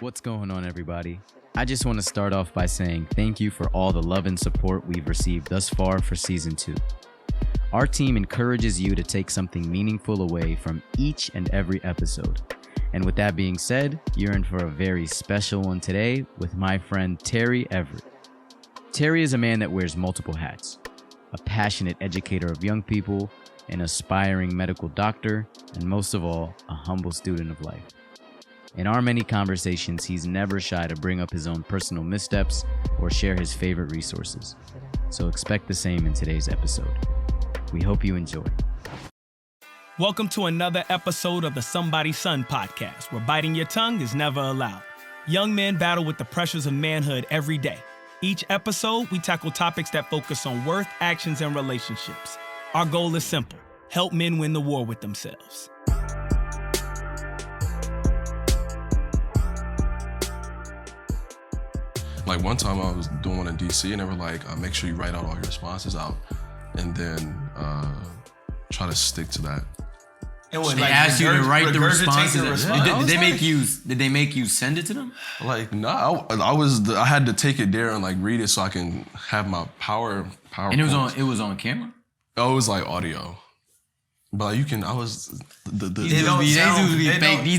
What's going on, everybody? I just want to start off by saying thank you for all the love and support we've received thus far for Season 2. Our team encourages you to take something meaningful away from each and every episode. And with that being said, you're in for a very special one today with my friend Terry Everett. Terry is a man that wears multiple hats, a passionate educator of young people, an aspiring medical doctor, and most of all, a humble student of life. In our many conversations, he's never shy to bring up his own personal missteps or share his favorite resources. So expect the same in today's episode. We hope you enjoy. Welcome to another episode of the Somebody's Son podcast, where biting your tongue is never allowed. Young men battle with the pressures of manhood every day. Each episode, we tackle topics that focus on worth, actions, and relationships. Our goal is simple: help men win the war with themselves. Like one time I was doing one in DC and they were like, make sure you write out all your responses out and then try to stick to that. And what, they asked you to write the responses. Did they make you send it to them? Like, nah, I had to take it there and like read it so I can have my power. And it was on camera? Oh, it was like audio. But you can, These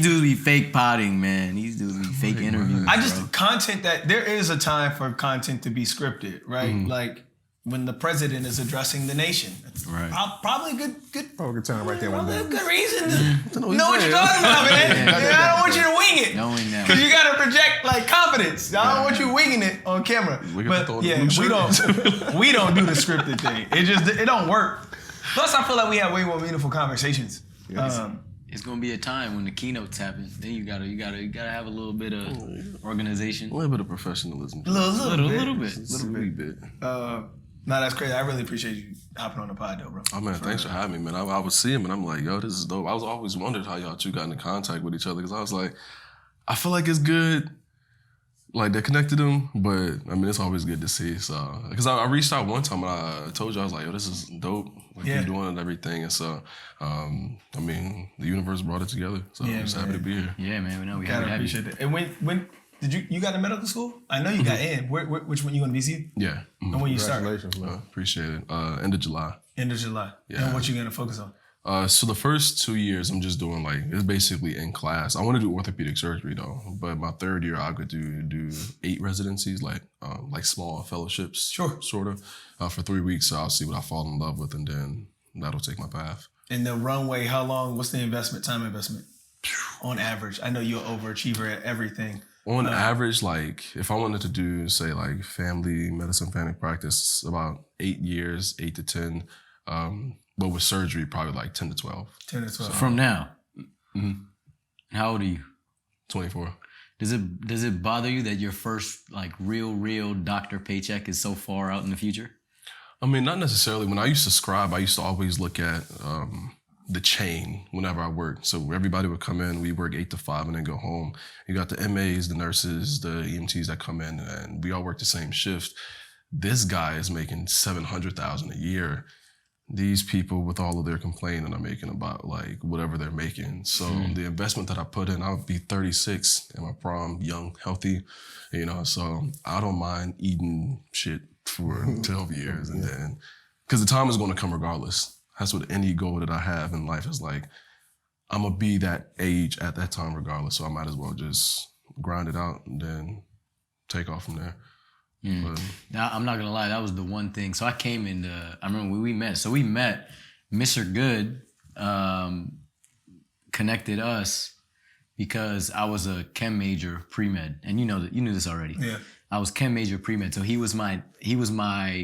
dudes be fake potting, man. These dudes be fake interviews. Content that there is a time for content to be scripted, right? Mm-hmm. Like when the president is addressing the nation. Right. Probably good good time right there one day. Good reason to know what you're talking about, man. I don't want you to wing it. Knowing that. Because you got to project like confidence. I don't want you winging it on camera. We don't do the scripted thing. It don't work. Plus, I feel like we have way more meaningful conversations. It's gonna be a time when the keynotes happen. Then you gotta have a little bit of organization, a little bit of professionalism, a little bit. No, that's crazy. I really appreciate you hopping on the pod, though, bro. Oh man, thanks for having me, man. I would see him and I'm like, yo, this is dope. I was always wondered how y'all two got into contact with each other because I was like, I feel like it's good. Like, they connected them, but, I mean, it's always good to see, so. Because I reached out one time and I told you, I was like, yo, this is dope, like, you're doing and everything, and so, I mean, the universe brought it together, so I'm just happy to be here. Yeah, man, we gotta appreciate it. And when did you got in medical school? I know you got in. Which one, you going to VC? Yeah. Mm-hmm. And when you start? Congratulations, man. Appreciate it. End of July. End of July. Yeah. And what you going to focus on? So the first 2 years, I'm just doing it's basically in class. I want to do orthopedic surgery though, but my third year I could do 8 residencies, like small fellowships, sort of, for 3 weeks. So I'll see what I fall in love with, and then that'll take my path. And the runway, how long? What's the time investment on average? I know you're an overachiever at everything. On average, if I wanted to do say family medicine, family practice, about 8 years, 8 to 10. But with surgery, probably 10 to 12. 10 to 12. So from now? Mm-hmm. How old are you? 24. Does it bother you that your first real doctor paycheck is so far out in the future? I mean, not necessarily. When I used to scribe, I used to always look at the chain whenever I worked. So everybody would come in, we work 8 to 5 and then go home. You got the MAs, the nurses, the EMTs that come in, and we all work the same shift. This guy is making $700,000 a year. These people with all of their complaining are making about whatever they're making. So the investment that I put in, I'll be 36 in my prom, young, healthy, so I don't mind eating shit for 12 years. And then, because the time is going to come regardless. That's what any goal that I have in life is I'm going to be that age at that time regardless. So I might as well just grind it out and then take off from there. Now, I'm not gonna lie, that was the one thing. So I came in, I remember when we met. So we met, Mr. Good connected us because I was a chem major pre-med. And you knew this already. Yeah. I was chem major pre-med. So he was my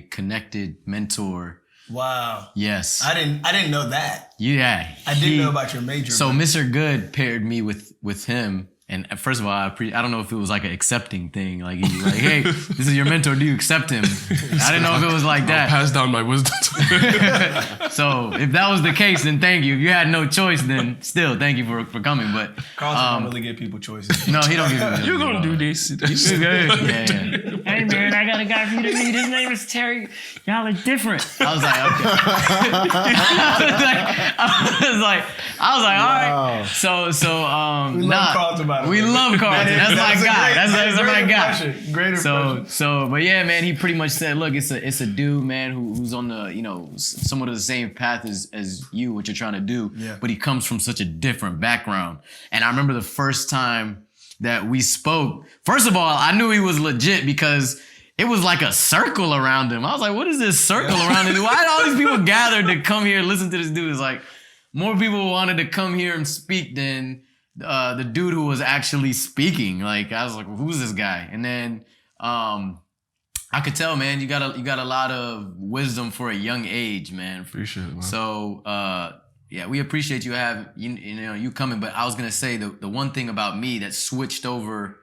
connected mentor. Wow. Yes. I didn't know that. Yeah. I didn't know about your major. So Mr. Good paired me with him. And first of all, I don't know if it was an accepting thing. Hey, this is your mentor. Do you accept him? I didn't know if it was like that. I'll pass down my wisdom to him. So if that was the case, then thank you. If you had no choice, then still thank you for coming. But Carlton don't really give people choices. No, he don't give me. You're gonna do this. You good? Yeah. Hey man, I got a guy for you to meet. His name is Terry. Y'all are different. I was like, okay. I was like, all right. So we love Carlton, by by the way. We love Carlton. That's my guy. That's my guy. Great impression. But yeah, man, he pretty much said, look, it's a dude, man, who's on the, somewhat of the same path as you, what you're trying to do. Yeah. But he comes from such a different background. And I remember the first time that we spoke, first of all, I knew he was legit because it was like a circle around him. I was like, what is this circle around him? Why did all these people gather to come here and listen to this dude? It's like more people wanted to come here and speak than the dude who was actually speaking. Like, I was like, who's this guy? And then I could tell, man, you got a lot of wisdom for a young age, man. Appreciate it, man. So yeah, we appreciate you coming. But I was gonna say the one thing about me that switched over.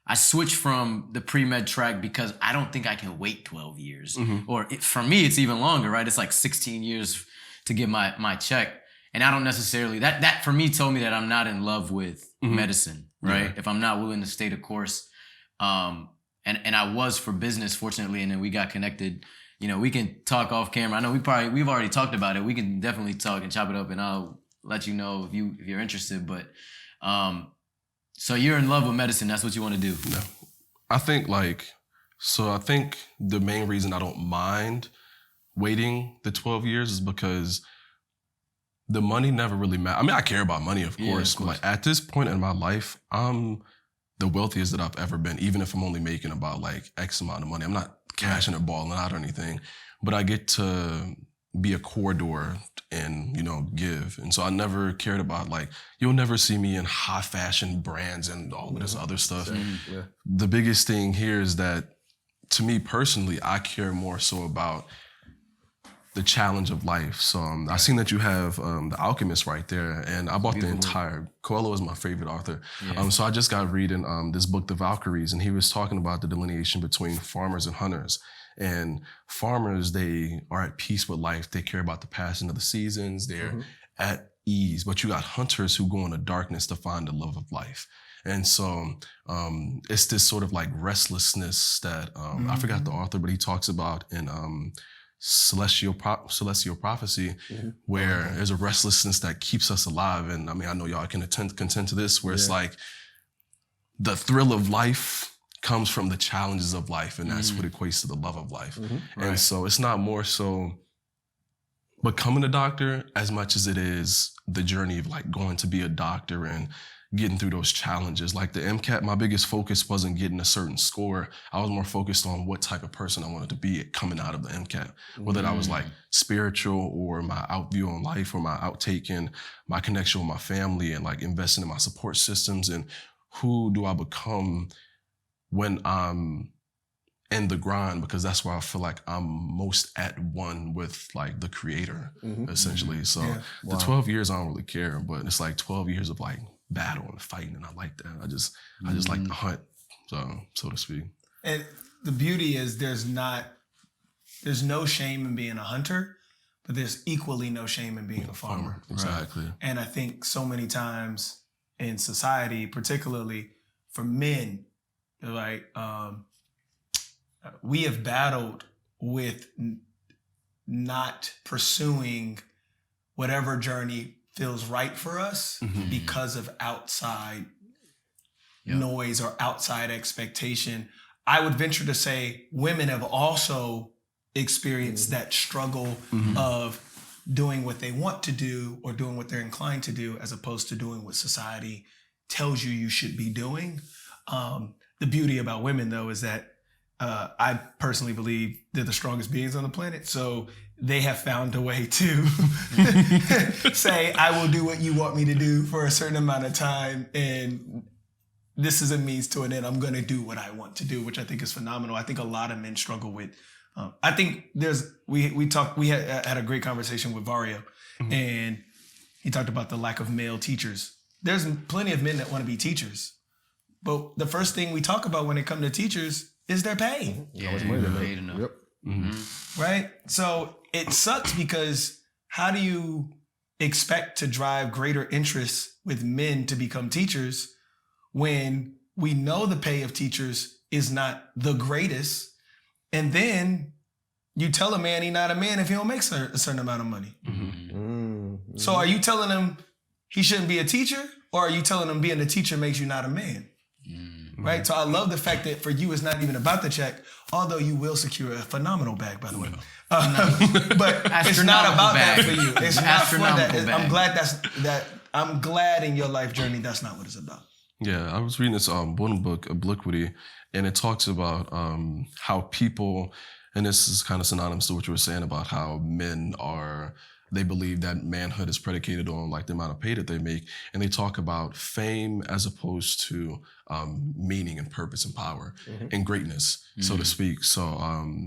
I switched from the pre-med track because I don't think I can wait 12 years. Mm-hmm. Or for me, it's even longer, right? It's like 16 years to get my check. And I don't necessarily, that for me told me that I'm not in love with medicine, right? Yeah. If I'm not willing to stay the course. And I was for business, fortunately, and then we got connected. We can talk off camera. I know we've already talked about it. We can definitely talk and chop it up and I'll let you know if you're interested. But, so you're in love with medicine. That's what you want to do. No. I think the main reason I don't mind waiting the 12 years is because the money never really matters. I mean, I care about money, of course. But like at this point in my life, I'm the wealthiest that I've ever been, even if I'm only making about like X amount of money. I'm not cashing or balling out or anything, but I get to be a corridor and, give. And so I never cared about you'll never see me in high fashion brands and all of this other stuff. Yeah. The biggest thing here is that to me personally, I care more so about the challenge of life. So I seen that you have The Alchemist right there, and I bought the entire, Coelho is my favorite author. Yeah. So I just got reading this book, The Valkyries, and he was talking about the delineation between farmers and hunters. And farmers, they are at peace with life. They care about the passing of the seasons. They're at ease. But you got hunters who go into darkness to find the love of life. And so it's this sort of restlessness that I forgot the author, but he talks about in Celestial Prophecy, where there's a restlessness that keeps us alive. And I mean, I know y'all can contend to this, where it's like the thrill of life comes from the challenges of life, and that's what equates to the love of life. And so it's not more so becoming a doctor as much as it is the journey of going to be a doctor and getting through those challenges. Like the MCAT, my biggest focus wasn't getting a certain score. I was more focused on what type of person I wanted to be coming out of the MCAT, whether that was spiritual or my outview on life or my outtake in my connection with my family and investing in my support systems, and who do I become when I'm in the grind, because that's where I feel like I'm most at one with the creator, essentially. So the 12 years, I don't really care, but it's 12 years of battle and fighting, and I like that. I just like the hunt, so to speak. And the beauty is there's no shame in being a hunter, but there's equally no shame in being a farmer. Exactly. Right? And I think so many times in society, particularly for men, we have battled with not pursuing whatever journey feels right for us because of outside noise or outside expectation. I would venture to say women have also experienced that struggle of doing what they want to do or doing what they're inclined to do, as opposed to doing what society tells you should be doing. The beauty about women, though, is that I personally believe they're the strongest beings on the planet. So they have found a way to say, I will do what you want me to do for a certain amount of time. And this is a means to an end. I'm going to do what I want to do, which I think is phenomenal. I think a lot of men struggle with. I think we had a great conversation with Vario, and he talked about the lack of male teachers. There's plenty of men that want to be teachers, but the first thing we talk about when it comes to teachers is their pay. Paid enough. Yep. Right? So it sucks, because how do you expect to drive greater interest with men to become teachers when we know the pay of teachers is not the greatest, and then you tell a man he's not a man if he don't make a certain amount of money? So are you telling him he shouldn't be a teacher, Or are you telling them being a teacher makes you not a man? Right? So I love the fact that for you, it's not even about the check, although you will secure a phenomenal bag, by the way. But it's not about that for you. It's not for that. I'm glad in your life journey, that's not what it's about. Yeah, I was reading this one book, Obliquity, and it talks about how people, and this is kind of synonymous to what you were saying about how men they believe that manhood is predicated on like the amount of pay that they make. And they talk about fame as opposed to meaning and purpose and power and greatness, so to speak. So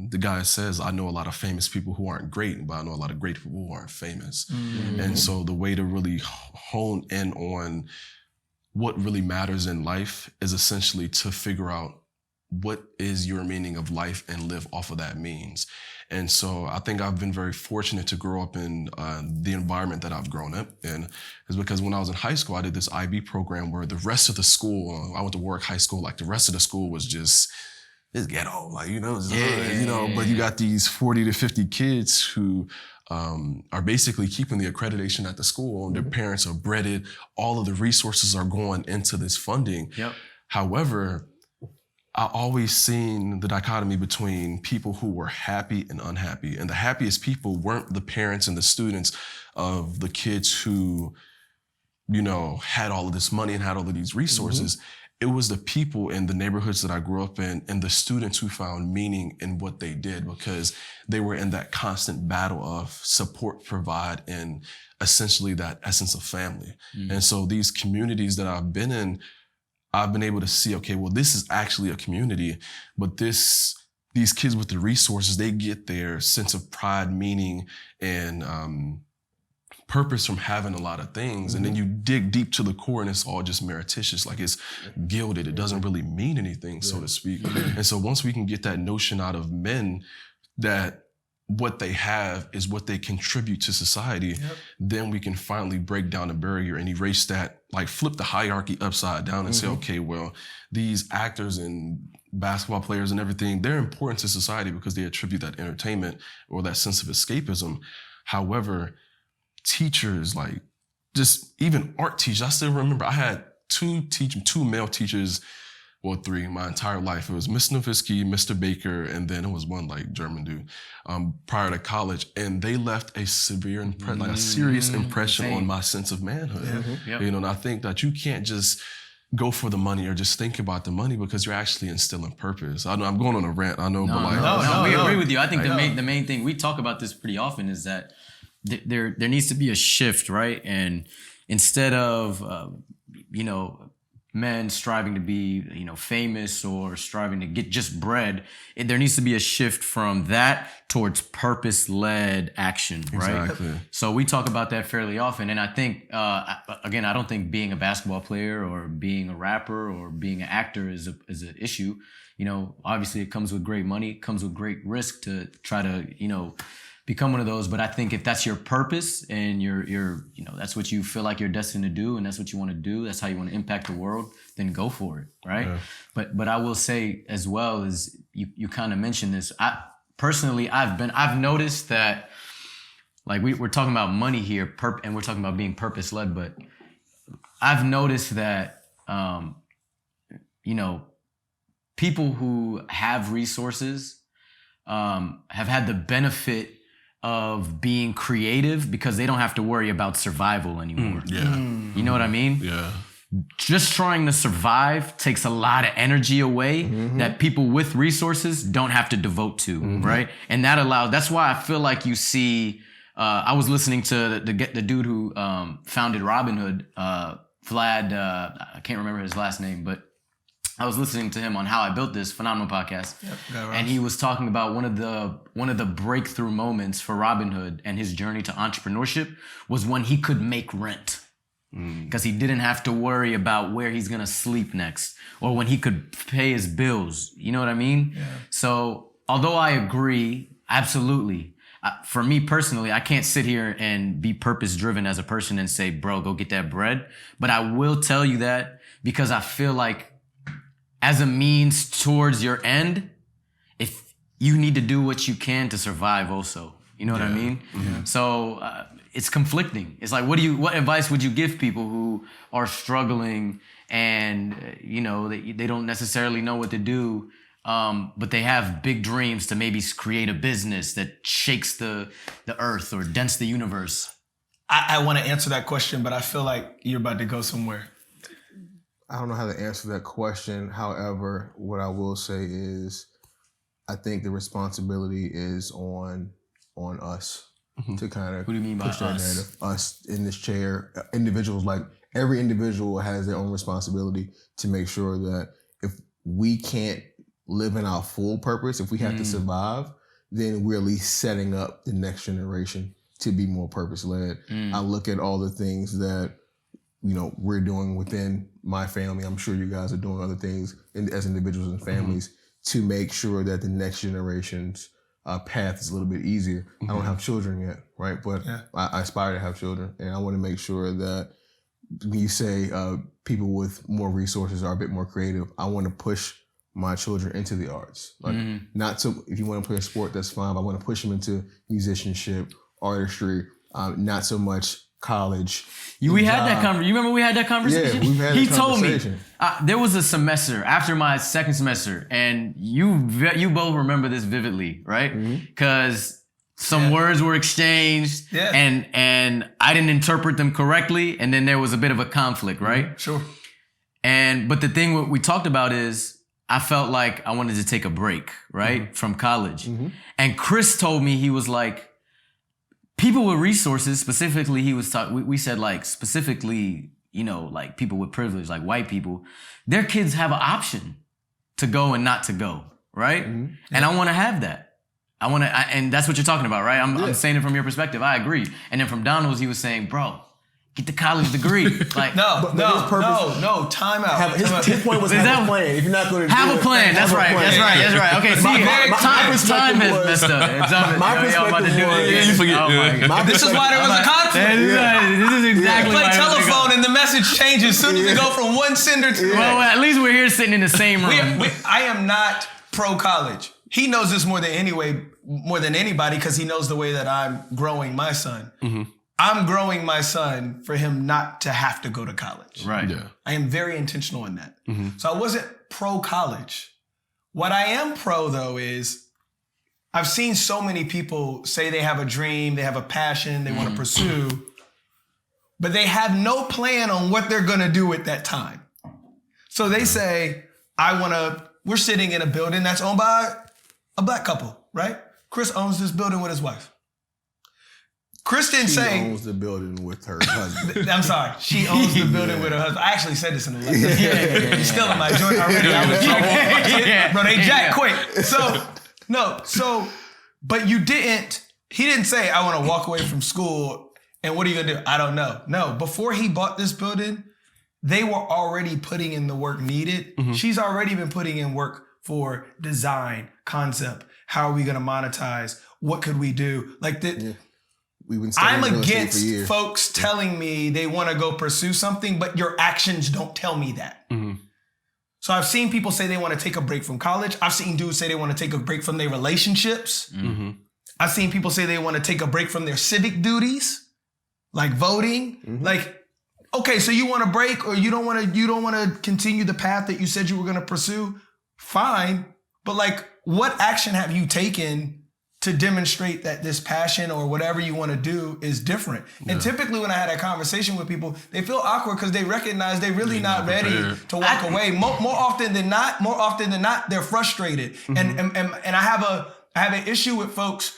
the guy says, I know a lot of famous people who aren't great, but I know a lot of great people who aren't famous. And so the way to really hone in on what really matters in life is essentially to figure out what is your meaning of life and live off of that means. And so I think I've been very fortunate to grow up in the environment that I've grown up in, is because when I was in high school, I did this IB program where the rest of the school, I went to Warwick High School, like the rest of the school was just ghetto, like, but you got these 40 to 50 kids who are basically keeping the accreditation at the school. Their parents are breaded. All of the resources are going into this funding. However, I always seen the dichotomy between people who were happy and unhappy. And the happiest people weren't the parents and the students of the kids who, had all of this money and had all of these resources. It was the people in the neighborhoods that I grew up in and the students who found meaning in what they did, because they were in that constant battle of support, provide, and essentially that essence of family. And so these communities that I've been in, I've been able to see, okay, well, this is actually a community, but these kids with the resources, they get their sense of pride, meaning, and purpose from having a lot of things. And then you dig deep to the core and it's all just meretricious, like it's gilded. It doesn't really mean anything, so to speak. And so once we can get that notion out of men that what they have is what they contribute to society, then we can finally break down the barrier and erase that, like flip the hierarchy upside down and say, okay, well, these actors and basketball players and everything, they're important to society because they attribute that entertainment or that sense of escapism. However, teachers, like just even art teachers, I still remember I had two male teachers, well, three, my entire life. It was Mr. Nowitzki, Mr. Baker, and then it was one like German dude prior to college. And they left a severe like a serious impression on my sense of manhood. And I think that you can't just go for the money or just think about the money, because you're actually instilling purpose. I know I'm going on a rant, I know, but like... No, we agree with you. I think the main thing, we talk about this pretty often, is that there needs to be a shift, right? And instead of, men striving to be, famous or striving to get just bread, there needs to be a shift from that towards purpose-led action, right? Exactly. So we talk about that fairly often. And I think, again, I don't think being a basketball player or being a rapper or being an actor is an issue. Obviously it comes with great money, comes with great risk to try to, become one of those. But I think if that's your purpose and you're that's what you feel like you're destined to do and that's what you want to do, that's how you want to impact the world, then go for it, right? Yeah. But I will say as well, is you kind of mentioned this. I've noticed that, like we're talking about money here, and we're talking about being purpose-led, but I've noticed that people who have resources have had the benefit of being creative because they don't have to worry about survival anymore. You know what I mean? Yeah. Just trying to survive takes a lot of energy away that people with resources don't have to devote to, right? And that's why I feel like you see, I was listening to the dude who founded Robinhood, Vlad, I can't remember his last name, but I was listening to him on How I Built This, phenomenal podcast. And he was talking about one of the breakthrough moments for Robinhood and his journey to entrepreneurship was when he could make rent. Because he didn't have to worry about where he's going to sleep next, or when he could pay his bills. You know what I mean? Yeah. So although I agree, absolutely, for me personally, I can't sit here and be purpose-driven as a person and say, bro, go get that bread. But I will tell you that because I feel like as a means towards your end, if you need to do what you can to survive also. You know what I mean? So it's conflicting. It's like, what advice would you give people who are struggling and, they don't necessarily know what to do, but they have big dreams to maybe create a business that shakes the earth or dents the universe? I want to answer that question, but I feel like you're about to go somewhere. I don't know how to answer that question. However, what I will say is I think the responsibility is on us to kind of What do you mean by push that us? narrative. Us in this chair, individuals, like every individual has their own responsibility to make sure that if we can't live in our full purpose, if we have to survive, then we're at least setting up the next generation to be more purpose-led. I look at all the things that we're doing within my family. I'm sure you guys are doing other things as individuals and families to make sure that the next generation's path is a little bit easier. I don't have children yet, right? But I aspire to have children, and I want to make sure that when you say people with more resources are a bit more creative, I want to push my children into the arts. Like, not so, if you want to play a sport, that's fine, but I want to push them into musicianship, artistry, not so much college. We had that conversation. You remember we had that conversation? Yeah, we've had He that told me conversation. there was a semester after my second semester, and you both remember this vividly, right? Because some words were exchanged, and I didn't interpret them correctly, and then there was a bit of a conflict, right? Sure. But the thing what we talked about is I felt like I wanted to take a break, right, from college, and Chris told me, he was like, people with resources, specifically, we said like specifically, like people with privilege, like white people, their kids have an option to go and not to go, right? And I want to have that. And that's what you're talking about, right? I'm saying it from your perspective. I agree. And then from Donald's, he was saying, bro, get the college degree. Like, No, time out. His point was have a plan. If you're not going to have a plan. That's right. Okay, see, time has messed up. My perspective was, You forget. This is why there was a conflict. This is exactly Play why telephone and the message changes as soon as it go from one sender to the next. Well, at least we're here sitting in the same room. I am not pro-college. He knows this more than anybody because he knows the way that I'm growing my son. I'm growing my son for him not to have to go to college. Right. Yeah. I am very intentional in that. So I wasn't pro-college. What I am pro, though, is I've seen so many people say they have a dream, they have a passion, they want to pursue, but they have no plan on what they're going to do at that time. So they say, we're sitting in a building that's owned by a black couple, right? Chris owns this building with his wife. Chris didn't say... She owns the building with her husband. I'm sorry. She owns the building with her husband. I actually said this in the letter. You're still in my joint already. Bro, they jack quick. But he didn't say, I want to walk away from school and what are you going to do? I don't know. No, before he bought this building, they were already putting in the work needed. She's already been putting in work for design, concept. How are we going to monetize? What could we do? Like that. I'm against folks telling me they want to go pursue something, but your actions don't tell me that. So I've seen people say they want to take a break from college. I've seen dudes say they want to take a break from their relationships. I've seen people say they want to take a break from their civic duties, like voting. Like, okay, so you want to break or you don't want to continue the path that you said you were going to pursue? Fine. But like, what action have you taken to demonstrate that this passion or whatever you want to do is different? And typically when I had that conversation with people, they feel awkward because they recognize they're really not ready to walk away. More often than not, they're frustrated. And I have an issue with folks.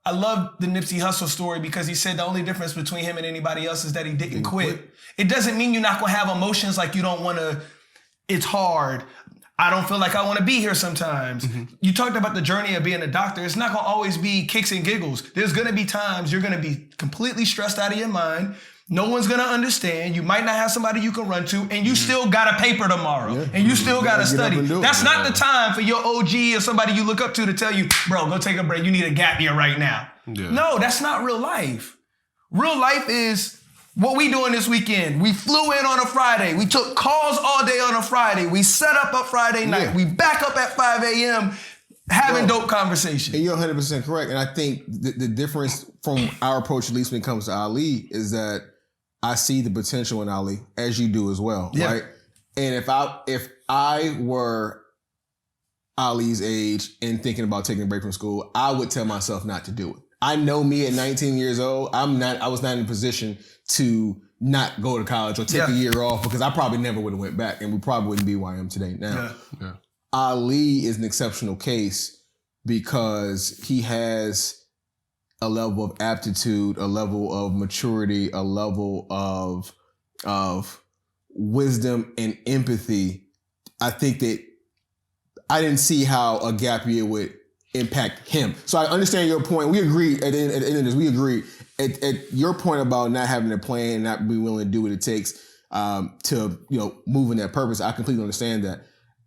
I love the Nipsey Hussle story because he said the only difference between him and anybody else is that he didn't quit. It doesn't mean you're not going to have emotions like you don't want to, it's hard. I don't feel like I want to be here sometimes. You talked about the journey of being a doctor. It's not going to always be kicks and giggles. There's going to be times you're going to be completely stressed out of your mind. No one's going to understand. You might not have somebody you can run to, and you still got a paper tomorrow, and you still got to study. That's not the time for your OG or somebody you look up to tell you, bro, go take a break. You need a gap year right now. No, that's not real life. Real life is what we doing this weekend. We flew in on a Friday. We took calls all day on a Friday. We set up Friday night. We back up at 5 a.m. having dope conversation. And you're 100% correct. And I think the difference from our approach, at least when it comes to Ali, is that I see the potential in Ali, as you do as well, right? And if I were Ali's age and thinking about taking a break from school, I would tell myself not to do it. I know me at 19 years old, I was not in a position to not go to college or take a year off, because I probably never would have went back, and we probably wouldn't be where I am today now. Yeah. Ali is an exceptional case because he has a level of aptitude, a level of maturity, a level of wisdom and empathy. I think that I didn't see how a gap year would impact him. So I understand your point. We agree at the end of this. We agree at your point about not having a plan, not being willing to do what it takes to move in that purpose. I completely understand that,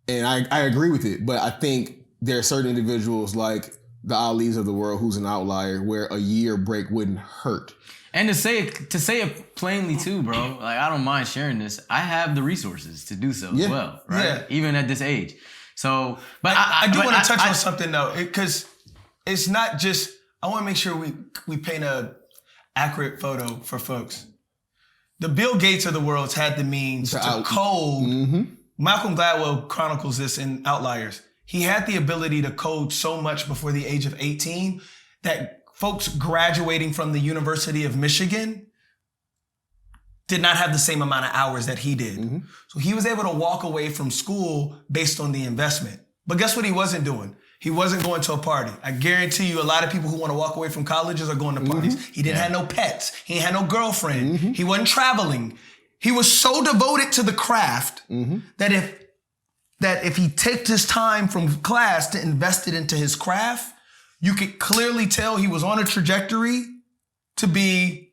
and I agree with it. But I think there are certain individuals like the Ali's of the world who's an outlier, where a year break wouldn't hurt. And to say it plainly too, bro. Like, I don't mind sharing this. I have the resources to do so as well, right? Yeah. Even at this age. So, but I do want to touch on something though, because it's not just. I want to make sure we paint a accurate photo for folks. The Bill Gates of the world's had the means to code. Mm-hmm. Malcolm Gladwell chronicles this in Outliers. He had the ability to code so much before the age of 18 that folks graduating from the University of Michigan did not have the same amount of hours that he did. Mm-hmm. So he was able to walk away from school based on the investment. But guess what he wasn't doing? He wasn't going to a party. I guarantee you a lot of people who want to walk away from colleges are going to parties. Mm-hmm. He didn't have no pets. He had no girlfriend. Mm-hmm. He wasn't traveling. He was so devoted to the craft that if he took his time from class to invest it into his craft, you could clearly tell he was on a trajectory to be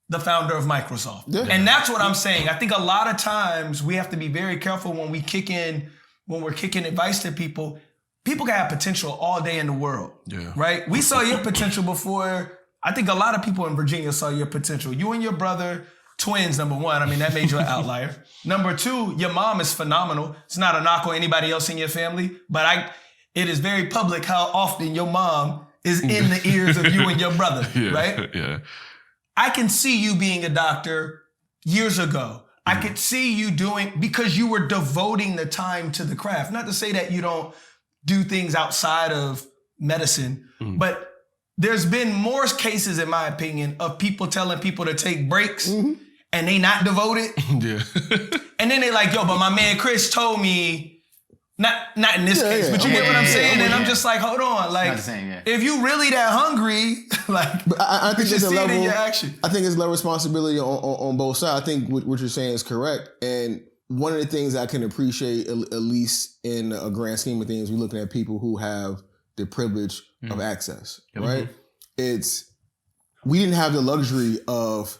the founder of Microsoft. Yeah. And that's what I'm saying. I think a lot of times we have to be very careful when we're kicking advice to people. People can have potential all day in the world, right? We saw your potential before. I think a lot of people in Virginia saw your potential. You and your brother, twins, number one. I mean, that made you an outlier. Number two, your mom is phenomenal. It's not a knock on anybody else in your family, but it is very public how often your mom is in the ears of you and your brother, right? Yeah. I can see you being a doctor years ago. I could see you because you were devoting the time to the craft. Not to say that you don't do things outside of medicine, but there's been more cases, in my opinion, of people telling people to take breaks and they not devoted. Yeah. And then they like, yo, but my man Chris told me, not in this case, but you get what I'm saying? And I'm just like, hold on. Like, if you really that hungry, like, but I think there's a level, in your action. I think it's level responsibility on both sides. I think what you're saying is correct. And one of the things I can appreciate, at least in a grand scheme of things, we're looking at people who have the privilege of access, right? We didn't have the luxury of,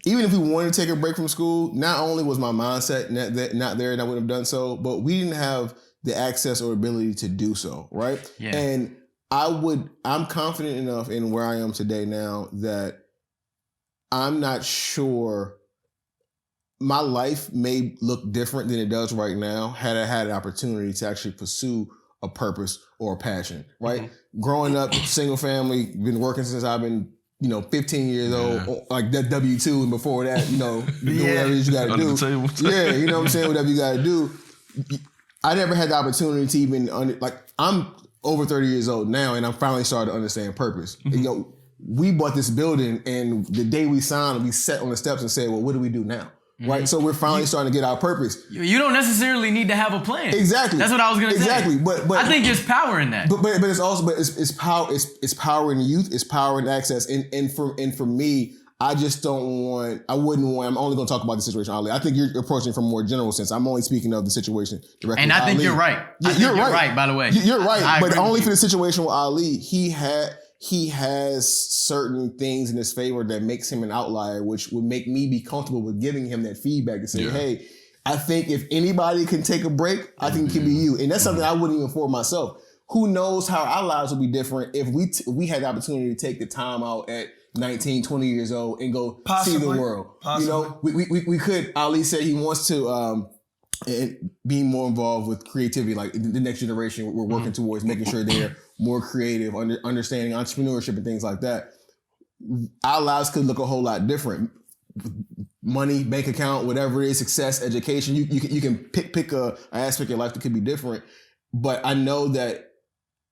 even if we wanted to take a break from school, not only was my mindset not there and I wouldn't have done so, but we didn't have the access or ability to do so, right? Yeah. And I'm confident enough in where I am today now that I'm not sure my life may look different than it does right now had I had an opportunity to actually pursue a purpose or a passion, right? Mm-hmm. Growing up, single family, been working since I've been 15 years old, like that W-2, and before that, doing whatever you got to do. Yeah, you know what I'm saying? Whatever you got to do. I never had the opportunity to even, I'm over 30 years old now, and I'm finally starting to understand purpose. Mm-hmm. We bought this building, and the day we signed, we sat on the steps and said, well, what do we do now? Mm-hmm. Right? So we're finally starting to get our purpose. You don't necessarily need to have a plan. Exactly. That's what I was going to say. Exactly. But I think there's power in that. But it's also, it's power in youth, it's power in access. And for me, I just I wouldn't want, I'm only going to talk about the situation, Ali. I think you're approaching from a more general sense. I'm only speaking of the situation directly. And I think you're right. You're right, by the way. You're right. But only for the situation with Ali, he has certain things in his favor that makes him an outlier, which would make me be comfortable with giving him that feedback and say, hey, I think if anybody can take a break, I think it can be you. And that's something I wouldn't even afford myself. Who knows how our lives would be different if we had the opportunity to take the time out at 19, 20 years old and go see the world. Possibly. We could. Ali said he wants to and being more involved with creativity, like the next generation, we're working towards making sure they're more creative, understanding entrepreneurship and things like that. Our lives could look a whole lot different. Money, bank account, whatever it is, success, education. You can pick a aspect of your life that could be different. But I know that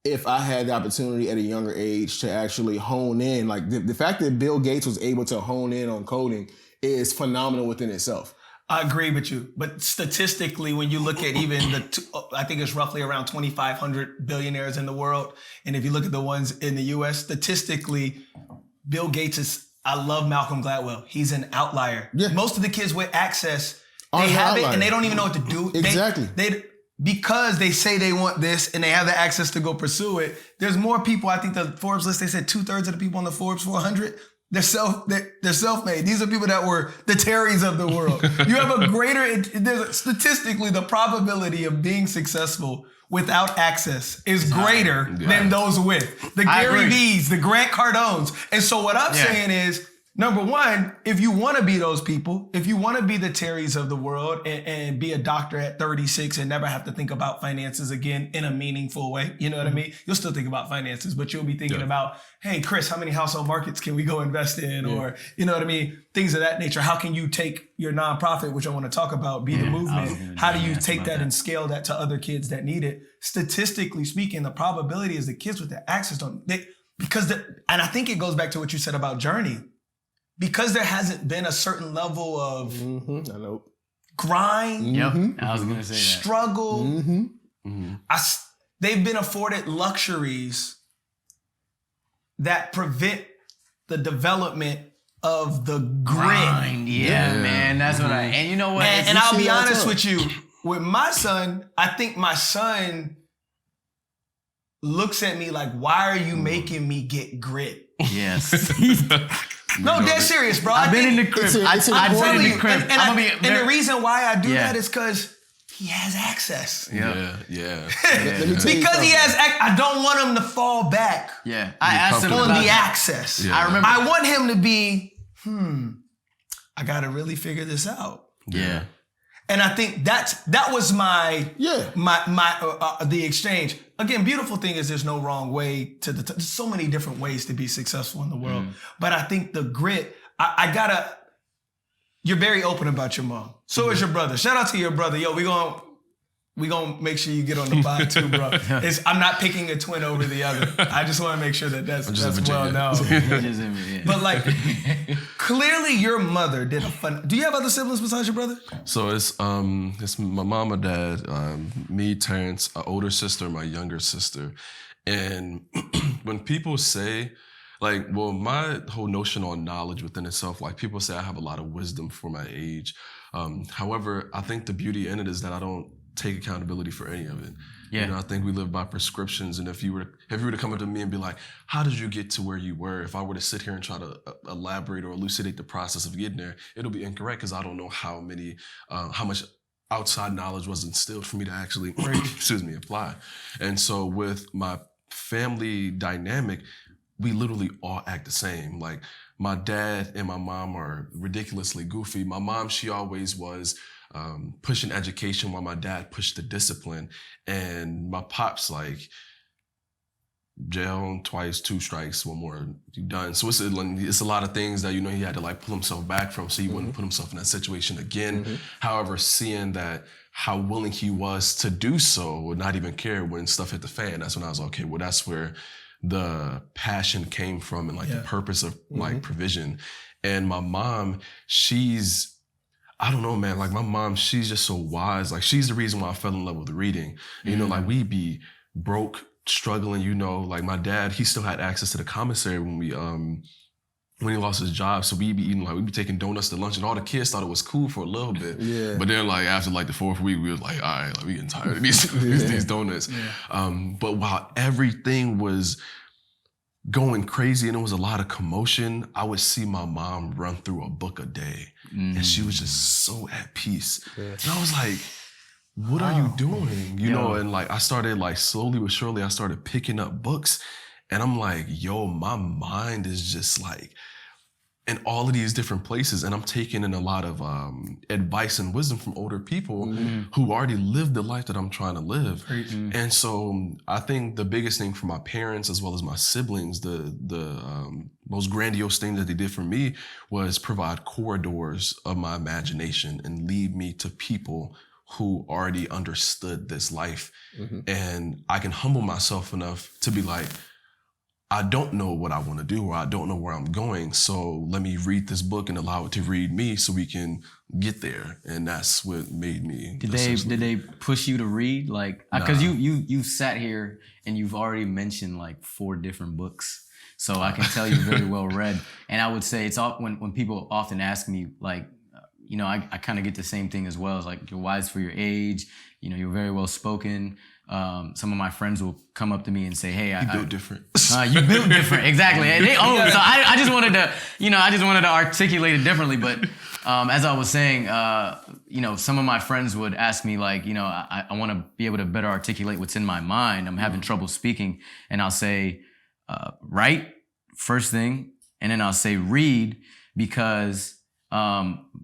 if I had the opportunity at a younger age to actually hone in, like the fact that Bill Gates was able to hone in on coding is phenomenal within itself. I agree with you. But statistically, when you look at even I think it's roughly around 2,500 billionaires in the world. And if you look at the ones in the US, statistically, Bill Gates is, I love Malcolm Gladwell. He's an outlier. Yeah. Most of the kids with access, they have it and they don't even know what to do. Exactly. Because they say they want this and they have the access to go pursue it. There's more people. I think the Forbes list, they said 2/3 of the people on the Forbes 400, they're self-made. These are people that were the Terrys of the world. You have a greater, statistically, the probability of being successful without access is greater than those with. The Gary Vees, the Grant Cardones. And so what I'm saying is, number one, if you want to be those people, if you want to be the Terrys of the world and be a doctor at 36 and never have to think about finances again in a meaningful way, you know what I mean? You'll still think about finances, but you'll be thinking about, hey, Chris, how many household markets can we go invest in? Or, you know what I mean? Things of that nature. How can you take your nonprofit, which I want to talk about, be the movement? How do you take that and scale that to other kids that need it? Statistically speaking, the probability is the kids with the access don't, and I think it goes back to what you said about journey. Because there hasn't been a certain level of grind, I was gonna say struggle. They've been afforded luxuries that prevent the development of the grit. Man, that's what and you know what? And I'll be honest with you, with my son, I think my son looks at me like, why are you making me get grit? Yes. No, dead serious, bro. I've been in the crib. I've been in the crib. And the reason why I do that is because he has access. Yeah. Because he has access, I don't want him to fall back. Yeah. I asked him on about the that. access. I remember. I want him to be, I got to really figure this out. Yeah. And I think that was my the exchange. Again, beautiful thing is there's no wrong way there's so many different ways to be successful in the world. But I think the grit, you're very open about your mom. So is your brother. Shout out to your brother. Yo, we gonna make sure you get on the pod too, bro. I'm not picking a twin over the other. I just want to make sure that's well known. But like, clearly your mother did a fun. Do you have other siblings besides your brother? So it's my mom and dad, me, Terrence, an older sister, my younger sister. And when people say, like, well, my whole notion on knowledge within itself, like people say I have a lot of wisdom for my age. However, I think the beauty in it is that I don't take accountability for any of it. Yeah. You know, I think we live by prescriptions, and if you were to come up to me and be like, how did you get to where you were? If I were to sit here and try to elaborate or elucidate the process of getting there, it'll be incorrect because I don't know how much outside knowledge was instilled for me to actually, apply. And so with my family dynamic, we literally all act the same. Like my dad and my mom are ridiculously goofy. My mom, she always was pushing education while my dad pushed the discipline. And my pop's like, jail twice, 2 strikes, 1 more, you done. So it's a lot of things that, you know, he had to like pull himself back from so he wouldn't put himself in that situation again. However, seeing that how willing he was to do so, would not even care when stuff hit the fan, that's when I was like, okay, well, that's where the passion came from and like the purpose of like provision. And my mom, I don't know, man. Like my mom, she's just so wise. Like she's the reason why I fell in love with reading. You know, like we be broke, struggling. You know, like my dad, he still had access to the commissary when he lost his job. So we'd be taking donuts to lunch, and all the kids thought it was cool for a little bit. Yeah. But then like after like the 4th week, we was like, all right, like we getting tired of these donuts. Yeah. But while everything was going crazy and there was a lot of commotion, I would see my mom run through a book a day. And she was just so at peace. Yeah. And I was like, what are you doing? You know, and like I started like slowly but surely, I started picking up books, and I'm like, yo, my mind is just like in all of these different places, and I'm taking in a lot of advice and wisdom from older people who already lived the life that I'm trying to live. And so I think the biggest thing for my parents as well as my siblings, the most grandiose thing that they did for me was provide corridors of my imagination and lead me to people who already understood this life. And I can humble myself enough to be like, I don't know what I want to do, or I don't know where I'm going. So let me read this book and allow it to read me so we can get there. And that's what made me. Did they push you to read? Like, because you sat here and you've already mentioned like 4 different books. So I can tell you're very well read. And I would say it's all, when people often ask me, like, you know, I kind of get the same thing as well. It's like, you're wise for your age. You know, you're very well spoken. Some of my friends will come up to me and say, "Hey, you built different." You built different, exactly. And they own. So I just wanted to, you know, articulate it differently. But as I was saying, you know, some of my friends would ask me, like, you know, I want to be able to better articulate what's in my mind. I'm having trouble speaking, and I'll say, write first thing, and then I'll say read, because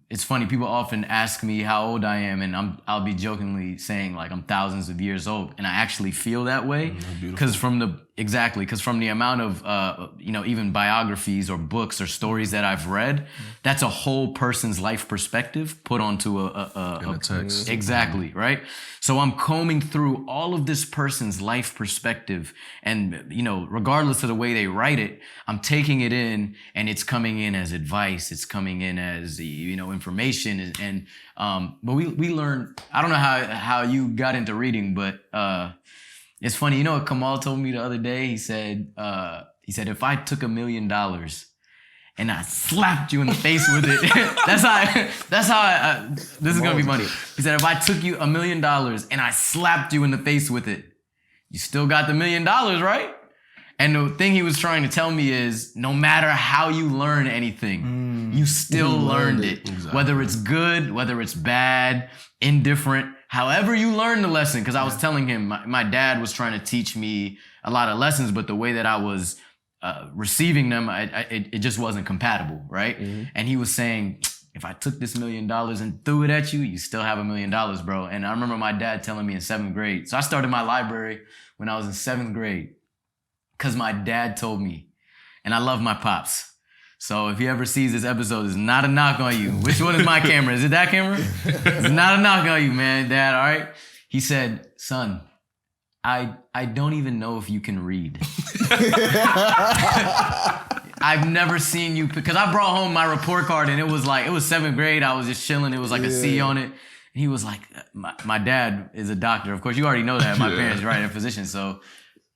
it's funny. People often ask me how old I am, and I'll be jokingly saying like I'm thousands of years old, and I actually feel that way because from the amount of you know, even biographies or books or stories that I've read, that's a whole person's life perspective put onto a text. Exactly, right? So I'm combing through all of this person's life perspective, and, you know, regardless of the way they write it, I'm taking it in, and it's coming in as advice. It's coming in as, you know, information. And but we learn. I don't know how you got into reading, but it's funny. You know what Kamal told me the other day? He said if I took $1 million and I slapped you in the face with it, that's how this is gonna be funny. He said, if I took you $1 million and I slapped you in the face with it, you still got the $1 million, right? And the thing he was trying to tell me is, no matter how you learn anything, you still learned it. Exactly. Whether it's good, whether it's bad, indifferent, however you learn the lesson. Because I was telling him, my dad was trying to teach me a lot of lessons, but the way that I was receiving them, it just wasn't compatible, right? And he was saying, if I took this $1 million and threw it at you, you still have $1 million, bro. And I remember my dad telling me in 7th grade. So I started my library when I was in 7th grade. Because my dad told me, and I love my pops. So if he ever sees this episode, it's not a knock on you. Which one is my camera? Is it that camera? It's not a knock on you, man, Dad, all right? He said, son, I don't even know if you can read. I've never seen you, because I brought home my report card, and it was 7th grade. I was just chilling. It was like a C on it. And he was like, my dad is a doctor. Of course, you already know that. My parents, right, are physicians. So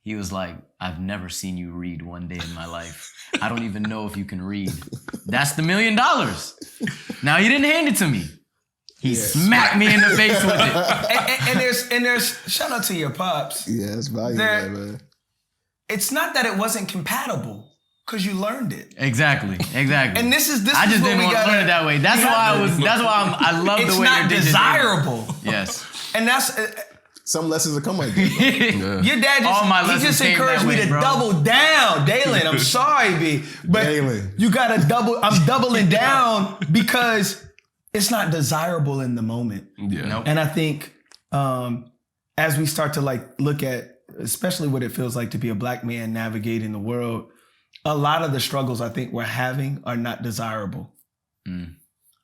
he was like, I've never seen you read one day in my life. I don't even know if you can read. That's the $1 million. Now, he didn't hand it to me. He smacked me in the face with it. And there's shout out to your pops. Yeah, it's valuable, man. It's not that it wasn't compatible, because you learned it. Exactly. And this is I just didn't want to learn it that way. That's why I love the way you're desirable. Yes. And that's some lessons will come like that. Your dad just encouraged me to double down. Dalen, I'm sorry, B. But Dalen, you gotta I'm doubling down because it's not desirable in the moment. Yeah. Nope. And I think as we start to look at, especially what it feels like to be a Black man navigating the world, a lot of the struggles I think we're having are not desirable.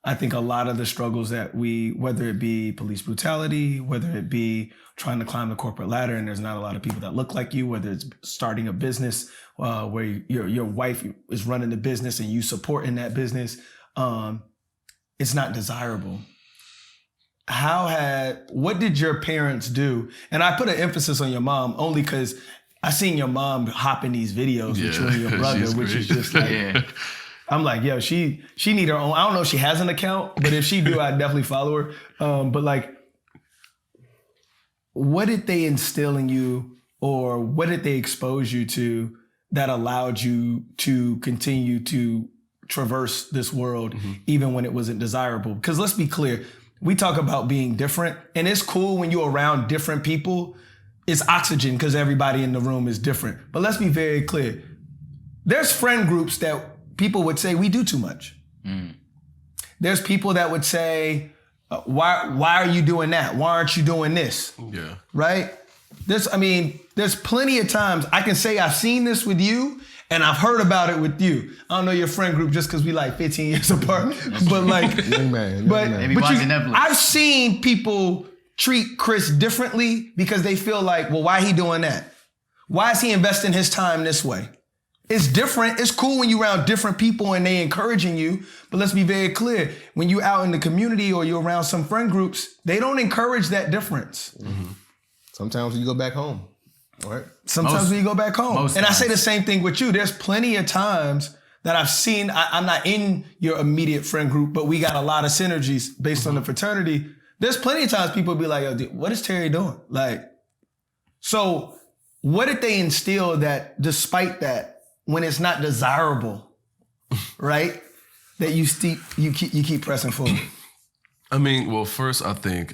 I think a lot of the struggles that whether it be police brutality, whether it be trying to climb the corporate ladder and there's not a lot of people that look like you, whether it's starting a business where your wife is running the business and you supporting that business, it's not desirable. What did your parents do? And I put an emphasis on your mom only because I seen your mom hop in these videos with you and your brother, which is just like, I'm like, yo, she need her own. I don't know if she has an account, but if she do, I'd definitely follow her. But like, what did they instill in you, or what did they expose you to that allowed you to continue to traverse this world even when it wasn't desirable? Because let's be clear, we talk about being different, and it's cool when you're around different people. It's oxygen because everybody in the room is different. But let's be very clear. There's friend groups that people would say we do too much. There's people that would say, why are you doing that? Why aren't you doing this? Yeah. Right? There's plenty of times I can say I've seen this with you and I've heard about it with you. I don't know your friend group just because we like 15 years apart. But like, young man. Maybe watching Netflix. I've seen people treat Chris differently because they feel like, well, why he doing that? Why is he investing his time this way? It's different. It's cool when you're around different people and they encouraging you. But let's be very clear. When you're out in the community or you're around some friend groups, they don't encourage that difference. Sometimes when you go back home, right? Sometimes when you go back home. And I say the same thing with you. There's plenty of times that I've seen, I'm not in your immediate friend group, but we got a lot of synergies based on the fraternity. There's plenty of times people be like, yo, what is Terry doing? Like, so what did they instill that despite that, when it's not desirable, right? That you keep pressing forward. I mean, well, first I think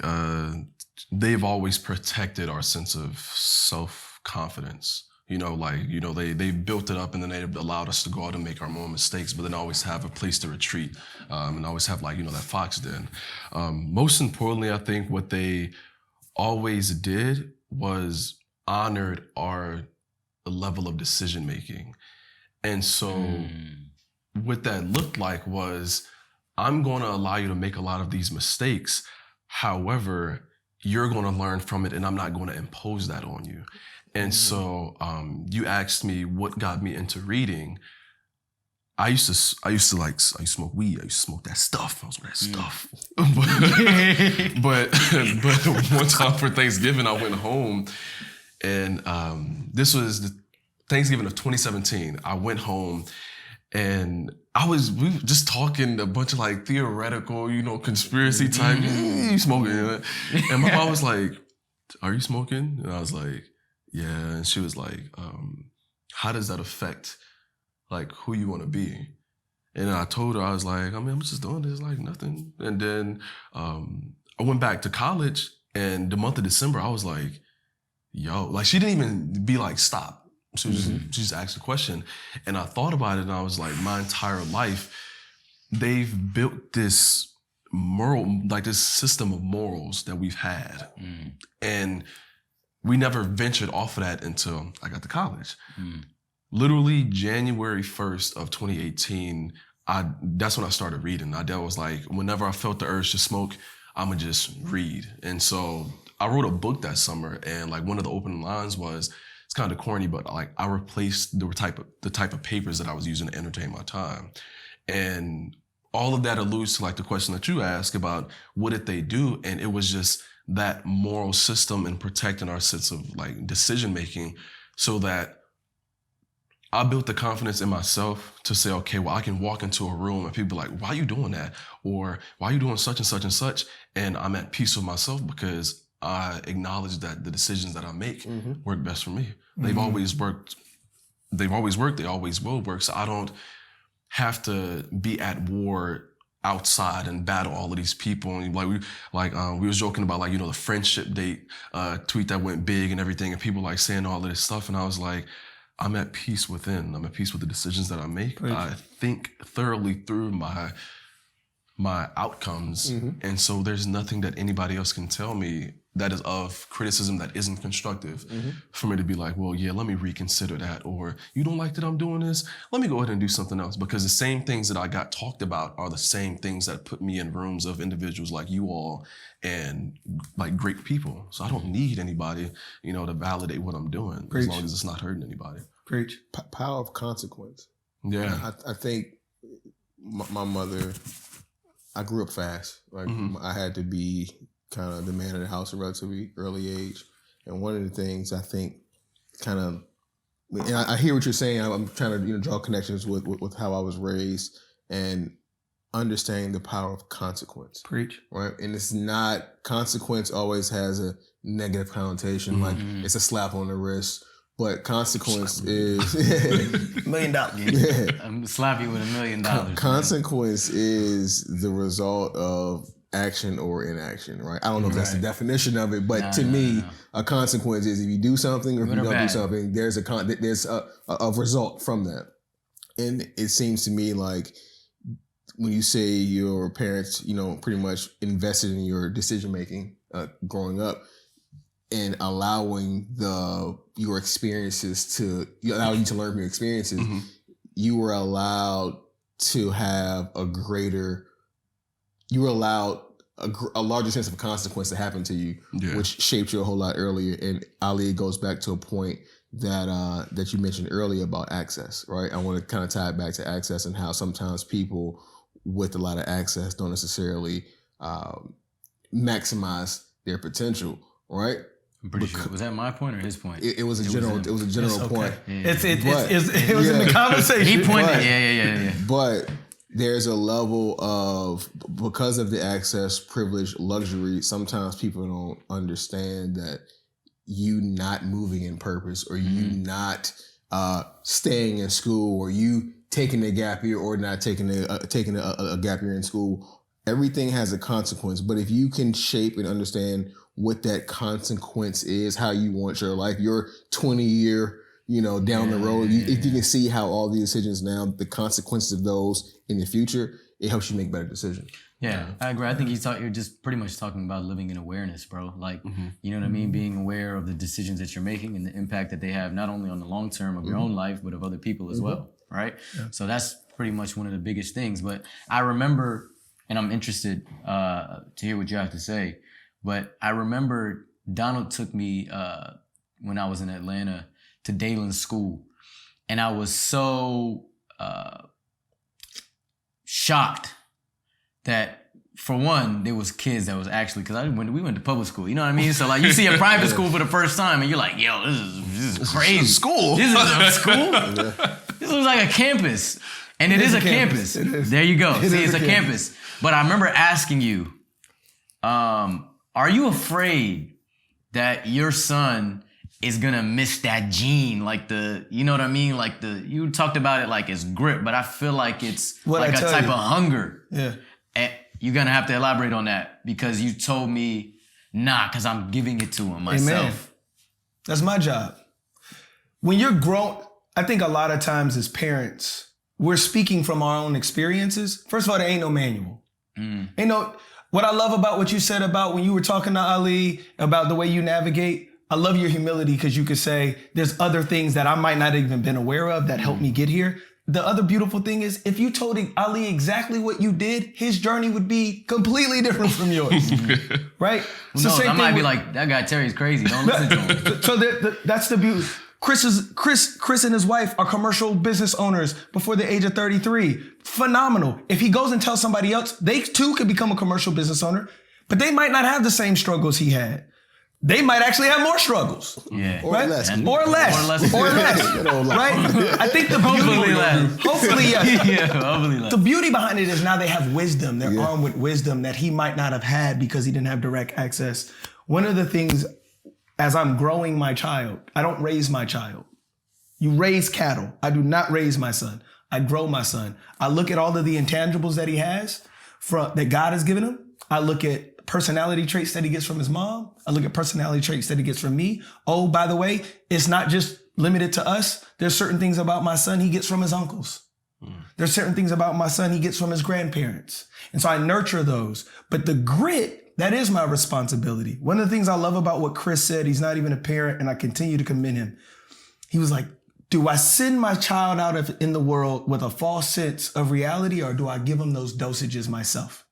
they've always protected our sense of self-confidence. They built it up and then they allowed us to go out and make our own mistakes, but then always have a place to retreat and always have that fox den. Most importantly, I think what they always did was honored our level of decision making. And so what that looked like was, I'm going to allow you to make a lot of these mistakes. However, you're going to learn from it and I'm not going to impose that on you. And so you asked me what got me into reading. I used to smoke weed. I used to smoke that stuff. I was on that stuff. but one time for Thanksgiving, I went home and this was the Thanksgiving of 2017. I went home and we were just talking a bunch of theoretical, conspiracy type, you smoking. And my mom was like, are you smoking? And I was like, yeah. And she was like, how does that affect who you want to be? And I told her, I was like, I'm just doing this like nothing. And then I went back to college and the month of December, I was like, yo, she didn't even be like, stop. She just asked a question. And I thought about it and I was like, my entire life, they've built this this system of morals that we've had. And we never ventured off of that until I got to college. Literally January 1st of 2018, that's when I started reading. That was like, whenever I felt the urge to smoke, I'ma just read. And so I wrote a book that summer and one of the opening lines was, it's kind of corny, but I replaced the type of papers that I was using to entertain my time. And all of that alludes to the question that you asked about what did they do? And it was just that moral system and protecting our sense of decision making so that I built the confidence in myself to say, okay, well, I can walk into a room and people be like, why are you doing that? Or why are you doing such and such and such? And I'm at peace with myself because I acknowledge that the decisions that I make work best for me. They've always worked. They always will work. So I don't have to be at war outside and battle all of these people. And we were joking about the friendship date tweet that went big and everything, and people saying all of this stuff. And I was like, I'm at peace within. I'm at peace with the decisions that I make. Right. I think thoroughly through my outcomes. And so there's nothing that anybody else can tell me that is of criticism that isn't constructive for me to be like, well, yeah, let me reconsider that. Or you don't like that I'm doing this? Let me go ahead and do something else. Because the same things that I got talked about are the same things that put me in rooms of individuals like you all and great people. So I don't need anybody, to validate what I'm doing. Preach. As long as it's not hurting anybody. Preach. Power of consequence. Yeah. I think my mother, I grew up fast. I had to be kind of the man of the house at a relatively early age. And one of the things I think and I hear what you're saying. I'm trying to draw connections with how I was raised and understanding the power of consequence. Preach. Right? And it's not, consequence always has a negative connotation, it's a slap on the wrist. But consequence is $1 million. Yeah. I'm slap you with $1 million. Consequence is the result of action or inaction, right? I don't know if that's the definition of it, but to me, a consequence is if you do something or if you don't do something, there's a result from that. And it seems to me like when you say your parents, pretty much invested in your decision making growing up and allowing your experiences allow you to learn from your experiences, you were allowed to have a larger sense of consequence to happen to you, which shaped you a whole lot earlier. And Ali, it goes back to a point that you mentioned earlier about access, right? I want to kind of tie it back to access and how sometimes people with a lot of access don't necessarily maximize their potential, right? I'm pretty sure. Was that my point or his point? It was a general point. Yeah. It was in the conversation. He pointed. Yeah. But there's a level of, because of the access, privilege, luxury, sometimes people don't understand that you not moving in purpose, or you not staying in school, or you taking a gap year or not taking a gap year in school. Everything has a consequence. But if you can shape and understand what that consequence is, how you want your life, your 20-year, down the road, if you can see how all these decisions now, the consequences of those in the future, it helps you make better decisions. Yeah, I agree. I think you're just pretty much talking about living in awareness, bro. Like, you know what I mean? Being aware of the decisions that you're making and the impact that they have, not only on the long term of your own life, but of other people as well, right? Yeah. So that's pretty much one of the biggest things. But I remember, and I'm interested to hear what you have to say, but I remember Donald took me when I was in Atlanta to Dalen's school, and I was so shocked that, for one, there was kids that was actually, because we went to public school, you know what I mean? So like, you see a private school for the first time and you're like, yo, this is crazy. School. This is a school? This looks like a campus. And it is a campus. There you go. See, it's a campus. But I remember asking you, are you afraid that your son is gonna miss that gene? Like you know what I mean? Like you talked about it like it's grit, but I feel like it's like a type of hunger. Yeah. And you're gonna have to elaborate on that, because you told me, because I'm giving it to him myself. Amen. That's my job. When you're grown, I think a lot of times as parents, we're speaking from our own experiences. First of all, there ain't no manual. What I love about what you said about when you were talking to Ali about the way you navigate, I love your humility, because you could say there's other things that I might not have even been aware of that helped me get here. The other beautiful thing is, if you told Ali exactly what you did, his journey would be completely different from yours, right? No, I might be like, that guy Terry's crazy. Don't listen to him. So that's the beauty. Chris and his wife are commercial business owners before the age of 33. Phenomenal. If he goes and tells somebody else, they too could become a commercial business owner, but they might not have the same struggles he had. They might actually have more struggles. Yeah. Or right? less. Or less. Right? I think the beauty, hopefully, yes. Yeah, hopefully less. The beauty behind it is now they have wisdom. They're armed with wisdom that he might not have had because he didn't have direct access. One of the things, as I'm growing my child, I don't raise my child. You raise cattle. I do not raise my son. I grow my son. I look at all of the intangibles that he has, that God has given him. I look at personality traits that he gets from his mom. I look at personality traits that he gets from me. Oh, by the way, it's not just limited to us. There's certain things about my son he gets from his uncles. There's certain things about my son he gets from his grandparents. And so I nurture those. But the grit, that is my responsibility. One of the things I love about what Chris said, he's not even a parent, and I continue to commend him. He was like, do I send my child out in the world with a false sense of reality, or do I give him those dosages myself?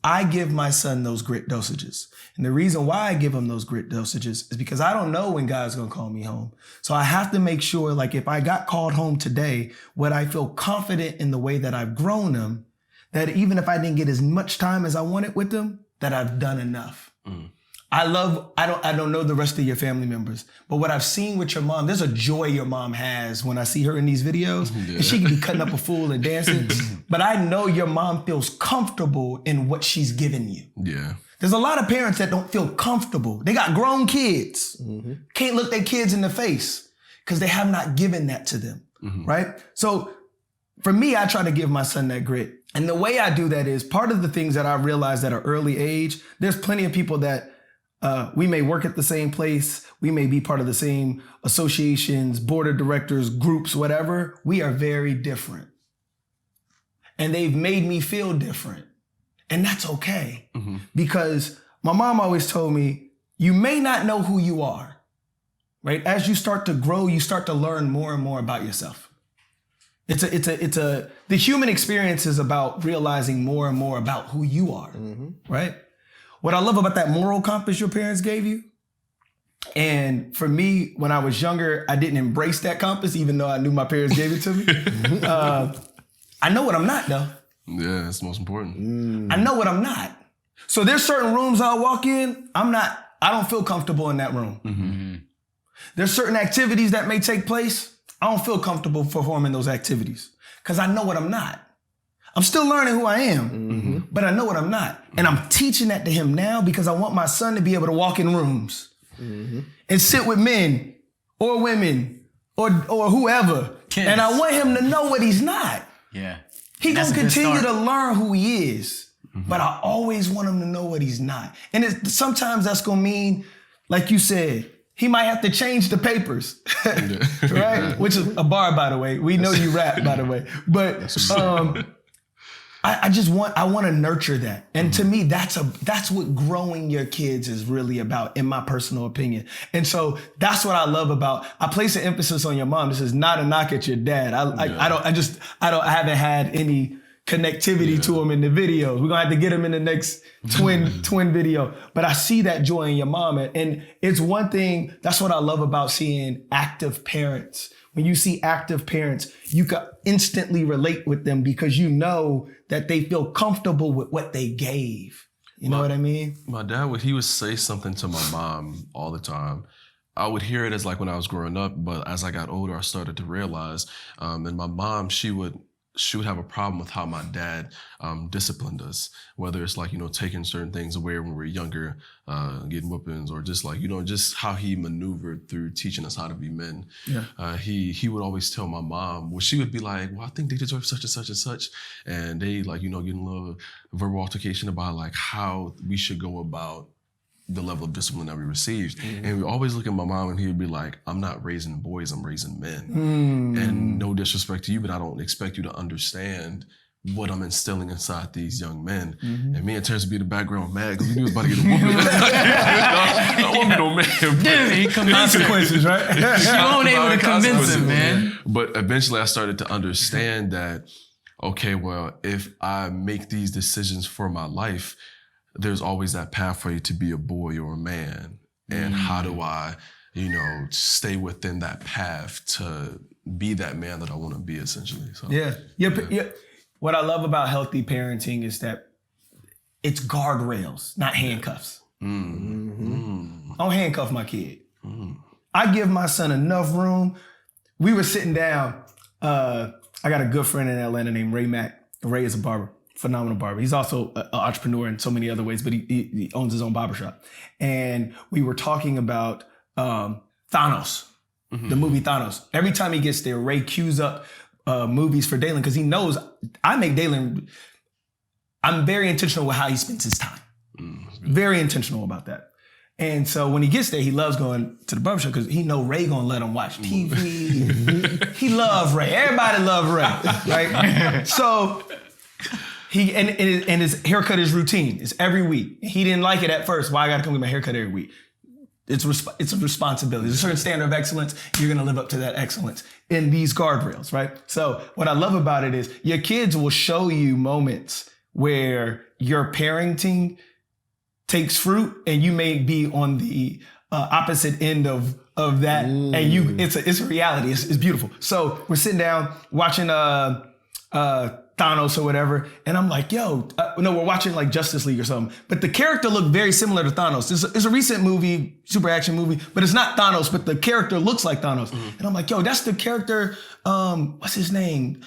I give my son those grit dosages. And the reason why I give him those grit dosages is because I don't know when God's going to call me home. So I have to make sure, like, if I got called home today, would I feel confident in the way that I've grown him, that even if I didn't get as much time as I wanted with them, that I've done enough. I don't know the rest of your family members, but what I've seen with your mom, there's a joy your mom has when I see her in these videos. And she can be cutting up a fool and dancing, but I know your mom feels comfortable in what she's given you. Yeah. There's a lot of parents that don't feel comfortable. They got grown kids, can't look their kids in the face because they have not given that to them, right? So for me, I try to give my son that grit. And the way I do that is, part of the things that I realized at an early age, there's plenty of people that We may work at the same place. We may be part of the same associations, board of directors, groups, whatever. We are very different. And they've made me feel different. And that's okay. Because my mom always told me, you may not know who you are, right? As you start to grow, you start to learn more and more about yourself. The human experience is about realizing more and more about who you are, right? What I love about that moral compass your parents gave you, and for me, when I was younger, I didn't embrace that compass, even though I knew my parents gave it to me. I know what I'm not, though. Yeah, that's the most important. I know what I'm not. So there's certain rooms I'll walk in, I don't feel comfortable in that room. There's certain activities that may take place, I don't feel comfortable performing those activities because I know what I'm not. I'm still learning who I am, but I know what I'm not. And I'm teaching that to him now because I want my son to be able to walk in rooms and sit with men or women or whoever. Kids. And I want him to know what he's not. Yeah. He's going to continue to learn who he is, but I always want him to know what he's not. And sometimes that's going to mean, like you said, he might have to change the papers, right? Which is a bar, by the way. We know you rap, by the way. But I want to nurture that. And to me, that's what growing your kids is really about, in my personal opinion. And so that's what I love about, I place an emphasis on your mom. This is not a knock at your dad. I haven't had any connectivity to him in the video. We're gonna have to get him in the next twin video. But I see that joy in your mom. And it's one thing, that's what I love about seeing active parents. When you see active parents, you can instantly relate with them because you know that they feel comfortable with what they gave. You know what I mean? My dad he would say something to my mom all the time. I would hear it as like when I was growing up, but as I got older, I started to realize, and my mom, she would have a problem with how my dad disciplined us, whether it's like, taking certain things away when we were younger, getting whoopings, or just like, just how he maneuvered through teaching us how to be men. Yeah. He would always tell my mom, well, she would be like, well, I think they deserve such and such and such. And they like, getting a little verbal altercation about like how we should go about the level of discipline that we received. And we always look at my mom and he would be like, I'm not raising boys, I'm raising men. And no disrespect to you, but I don't expect you to understand what I'm instilling inside these young men. And me and Terrence would be in the background mad because we knew we was about to get a whooping. I won't be no man. Dude, consequences, right? You weren't able to convince him, man. But eventually I started to understand that, okay, well, if I make these decisions for my life, there's always that path for you to be a boy or a man. And how do I, stay within that path to be that man that I want to be, essentially. So, yeah. What I love about healthy parenting is that it's guardrails, not handcuffs. I don't handcuff my kid. I give my son enough room. We were sitting down. I got a good friend in Atlanta named Ray Mack. Ray is a barber. Phenomenal barber. He's also an entrepreneur in so many other ways, but he owns his own barbershop. And we were talking about Thanos, the movie Thanos. Every time he gets there, Ray queues up movies for Dalen because he knows I make Dalen, I'm very intentional with how he spends his time. Very intentional about that. And so when he gets there, he loves going to the barbershop because he know Ray gonna let him watch TV. He loves Ray. Everybody loves Ray, right? So and his haircut is routine. It's every week. He didn't like it at first. Why I gotta come get my haircut every week? It's a responsibility. There's a certain standard of excellence. You're gonna live up to that excellence in these guardrails, right? So what I love about it is your kids will show you moments where your parenting takes fruit and you may be on the opposite end of that. And it's a reality. It's beautiful. So we're sitting down watching Thanos or whatever. And I'm like, we're watching like Justice League or something. But the character looked very similar to Thanos. It's a recent movie, super action movie, but it's not Thanos, but the character looks like Thanos. And I'm like, that's the character, what's his name?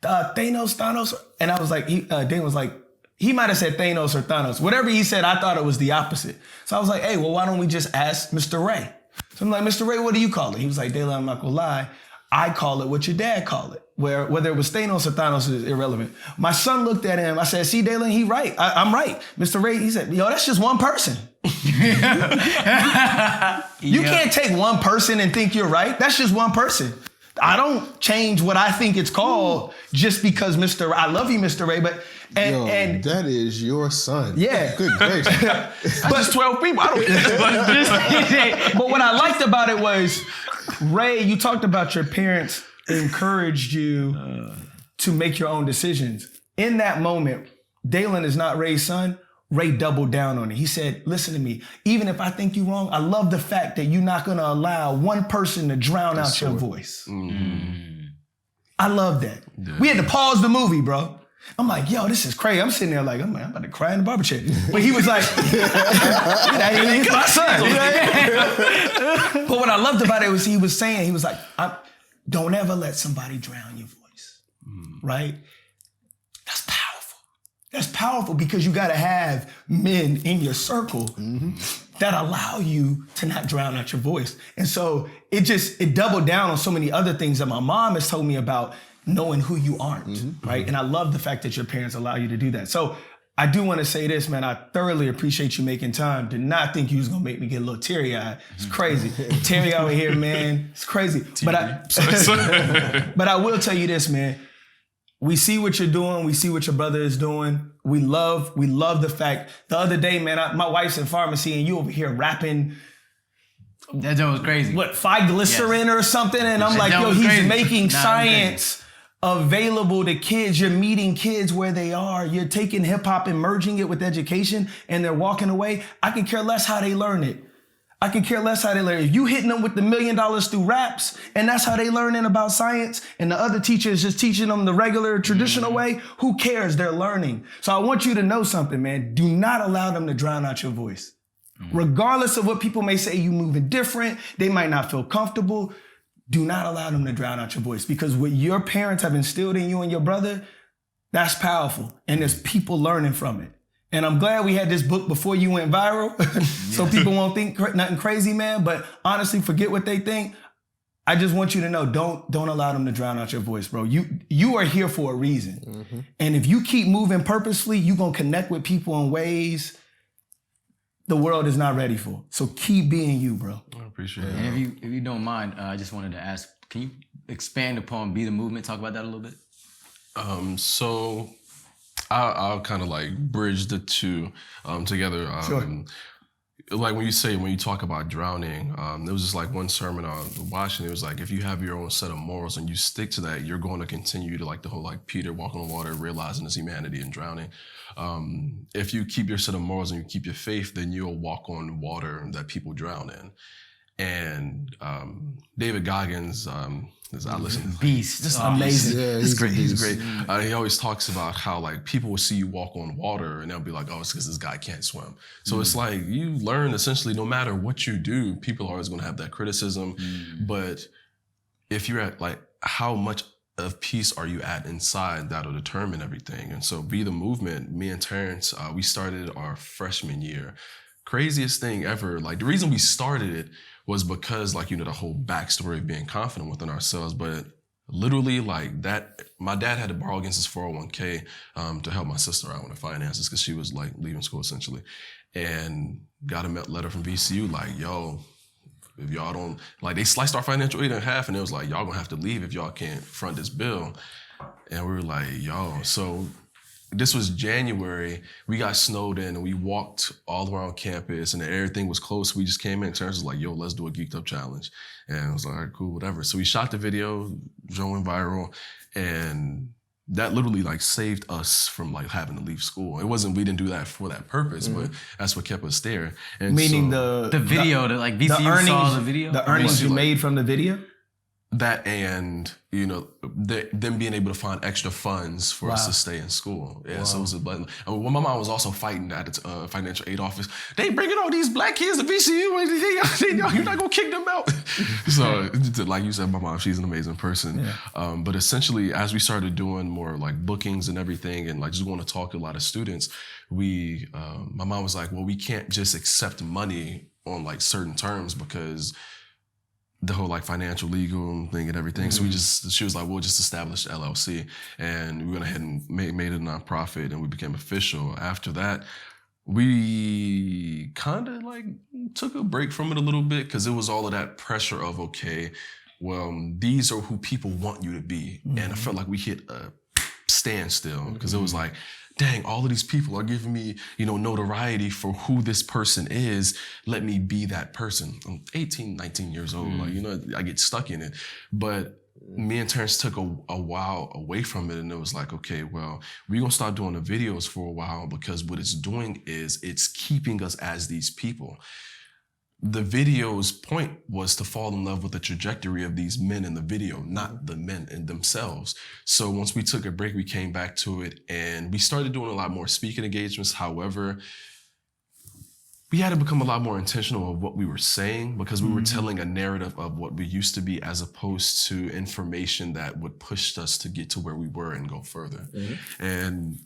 Thanos? And I was like, Dane was like, he might have said Thanos or Thanos. Whatever he said, I thought it was the opposite. So I was like, hey, well, why don't we just ask Mr. Ray? So I'm like, Mr. Ray, what do you call it? He was like, Daylan, I'm not gonna lie. I call it what your dad called it. Whether it was Thanos or Thanos is irrelevant. My son looked at him. I said, see, Daylan, he right. I'm right. Mr. Ray, he said, that's just one person. You can't take one person and think you're right. That's just one person. I don't change what I think it's called just because I love you, Mr. Ray, but and that is your son. Yeah. Good gracious. But 12 people. I don't. But what I liked about it was, Ray, you talked about your parents encouraged you to make your own decisions. In that moment, Dalen is not Ray's son. Ray doubled down on it. He said, listen to me, even if I think you're wrong, I love the fact that you're not going to allow one person to drown out your voice. I love that. Yeah. We had to pause the movie, bro. I'm like, yo, this is crazy. I'm sitting there like, I'm about to cry in the barber chair. But he was like, that ain't my son. But what I loved about it was he was like, don't ever let somebody drown your voice, right? That's powerful. That's powerful because you got to have men in your circle that allow you to not drown out your voice. And so it doubled down on so many other things that my mom has told me about knowing who you aren't, right? And I love the fact that your parents allow you to do that. So I do want to say this, man. I thoroughly appreciate you making time. Did not think you was going to make me get a little teary-eyed. It's crazy. Terry over here, man. It's crazy. But I will tell you this, man. We see what you're doing. We see what your brother is doing. We love the fact. The other day, man, my wife's in pharmacy and you over here rapping. That was crazy. What, 5-glycerin or something? And I'm like, yo, he's making science available to kids. You're meeting kids where they are. You're taking hip hop and merging it with education and they're walking away. I can care less how they learn it. I can care less how they learn. If you hitting them with the $1 million through raps, and that's how they learning about science, and the other teacher is just teaching them the regular, traditional way, who cares? They're learning. So I want you to know something, man. Do not allow them to drown out your voice. Regardless of what people may say, you moving different, they might not feel comfortable. Do not allow them to drown out your voice, because what your parents have instilled in you and your brother, that's powerful. And there's people learning from it. And I'm glad we had this book before you went viral so people won't think nothing crazy, man. But honestly, forget what they think. I just want you to know, don't allow them to drown out your voice, bro. You are here for a reason. And if you keep moving purposefully, you're going to connect with people in ways the world is not ready for. So keep being you, bro. I appreciate it. And if you don't mind, I just wanted to ask, can you expand upon Be the Movement? Talk about that a little bit. So I'll kind of like bridge the two together. Sure. Like when you talk about drowning, there was just like one sermon I was watching. It was like, if you have your own set of morals and you stick to that, you're going to continue to, like the whole like Peter walking on water, realizing his humanity and drowning. If you keep your set of morals and you keep your faith, then you'll walk on water that people drown in. And David Goggins, I listen to Beast. This is amazing. Yeah, he's great. He's great. He always talks about how like people will see you walk on water and they'll be like, oh, it's because this guy can't swim. So it's like you learn essentially no matter what you do, people are always going to have that criticism. But if you're at like how much of peace are you at inside, that'll determine everything. And so Be the Movement, me and Terrence, we started our freshman year. Craziest thing ever. Like the reason we started it was because like, the whole backstory of being confident within ourselves, but literally like that, my dad had to borrow against his 401k to help my sister out with the finances because she was like leaving school essentially, and got a letter from VCU like, yo, if y'all don't, like they sliced our financial aid in half and it was like, y'all gonna have to leave if y'all can't front this bill. And we were like, yo, so this was January. We got snowed in and we walked all around campus and everything was closed. We just came in and Terrence was like, yo, let's do a Geeked Up challenge. And I was like, all right, cool, whatever. So we shot the video, Joe went viral, and that literally like saved us from like having to leave school. We didn't do that for that purpose, but that's what kept us there. And meaning so, the video, that like VCU saw the video? The earnings you made from the video? That and, them being able to find extra funds for us to stay in school. Yeah, so it was a blessing. And when my mom was also fighting at the financial aid office, they bringing all these black kids to VCU, you're not gonna kick them out. So, like you said, my mom, she's an amazing person. Yeah. But essentially, as we started doing more like bookings and everything, and like just want to talk to a lot of students, my mom was like, well, we can't just accept money on like certain terms because the whole like financial legal thing and everything. So she was like, we'll just establish LLC. And we went ahead and made it a nonprofit and we became official. After that, we kind of like took a break from it a little bit because it was all of that pressure of, okay, well, these are who people want you to be. And I felt like we hit a standstill because it was like, dang, all of these people are giving me, notoriety for who this person is. Let me be that person. I'm 18, 19 years old. I get stuck in it. But me and Terrence took a while away from it, and it was like, okay, well, we're going to start doing the videos for a while because what it's doing is it's keeping us as these people. The video's point was to fall in love with the trajectory of these men in the video, not the men in themselves. So once we took a break, we came back to it and we started doing a lot more speaking engagements. However, we had to become a lot more intentional of what we were saying because we were telling a narrative of what we used to be as opposed to information that would push us to get to where we were and go further. And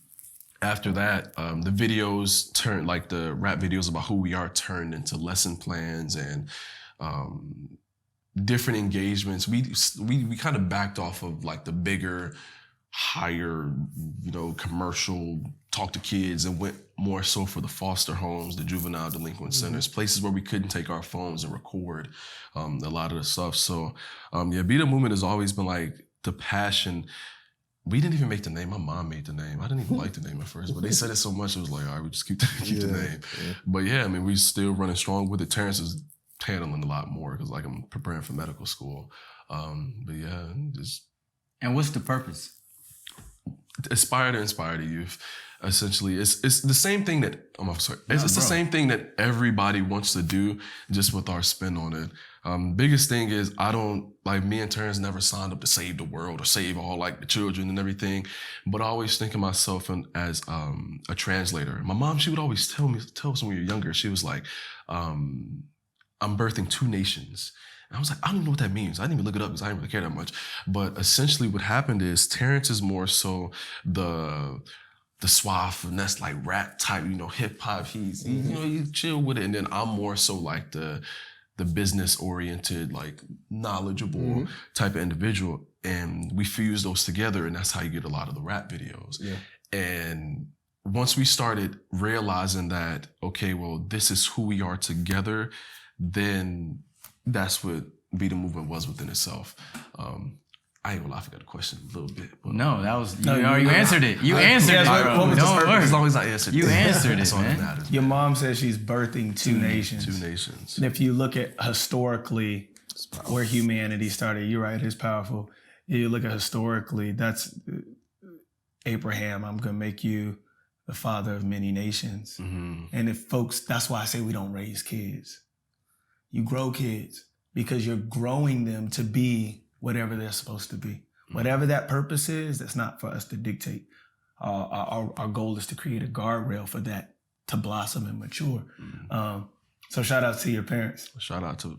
after that, the videos turned, like the rap videos about who we are turned into lesson plans and different engagements. We kind of backed off of like the bigger, higher, commercial talk to kids and went more so for the foster homes, the juvenile delinquent centers, places where we couldn't take our phones and record a lot of the stuff. So Be the Movement has always been like the passion. We didn't even make the name. My mom made the name. I didn't even like the name at first, but they said it so much, it was like, all right, we just keep the name. Yeah. But yeah, I mean, we still running strong with it. Terrence is handling a lot more because like I'm preparing for medical school. But yeah, just. And what's the purpose? Aspire to inspire the youth. Essentially, it's the same thing that it's the same thing that everybody wants to do, just with our spin on it. Biggest thing is me and Terrence never signed up to save the world or save all like the children and everything, but I always think of myself as a translator. My mom, she would always tell us when we were younger, she was like, I'm birthing two nations. And I was like, I don't even know what that means. I didn't even look it up because I didn't really care that much. But essentially what happened is Terrence is more so the suave, and that's like rap type, hip hop. He's you chill with it. And then I'm more so like the business oriented, like knowledgeable type of individual. And we fuse those together, and that's how you get a lot of the rap videos. Yeah. And once we started realizing that, okay, well, this is who we are together, then that's what Be the Movement was within itself. I ain't gonna lie, I forgot the question a little bit. But, no, that was you answered it. You answered it. Don't worry. As long as I answered it. You answered it, that's all that matters. Your mom says she's birthing two nations. Two nations. And if you look at historically where humanity started, you're right, it's powerful. You look at historically, that's Abraham, I'm gonna make you the father of many nations. And if folks, that's why I say we don't raise kids. You grow kids because you're growing them to be whatever they're supposed to be. Whatever that purpose is, that's not for us to dictate. Our goal is to create a guardrail for that to blossom and mature. So shout out to your parents. Shout out to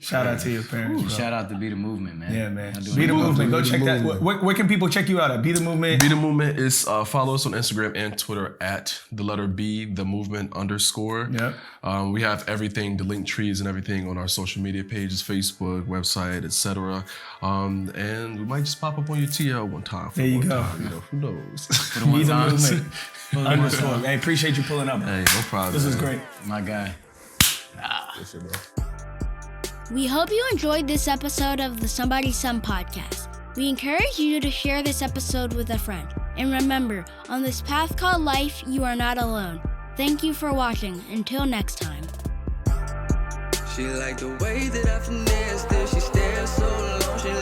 your parents. Ooh, shout out to Be the Movement, man. Yeah, man. Be the Movement. Go check that. Where can people check you out at? Be the Movement. Be the Movement is follow us on Instagram and Twitter at the letter B, the movement _ Yep. We have everything, the link trees and everything on our social media pages, Facebook, website, etc. And we might just pop up on your TL one time. There you go. Who knows? Be the Movement _ Hey, appreciate you pulling up. Hey, no problem. This is great. My guy. We hope you enjoyed this episode of the Somebody's Son podcast. We encourage you to share this episode with a friend. And remember, on this path called life, you are not alone. Thank you for watching. Until next time. She liked the way that I finessed her. She stared so long. She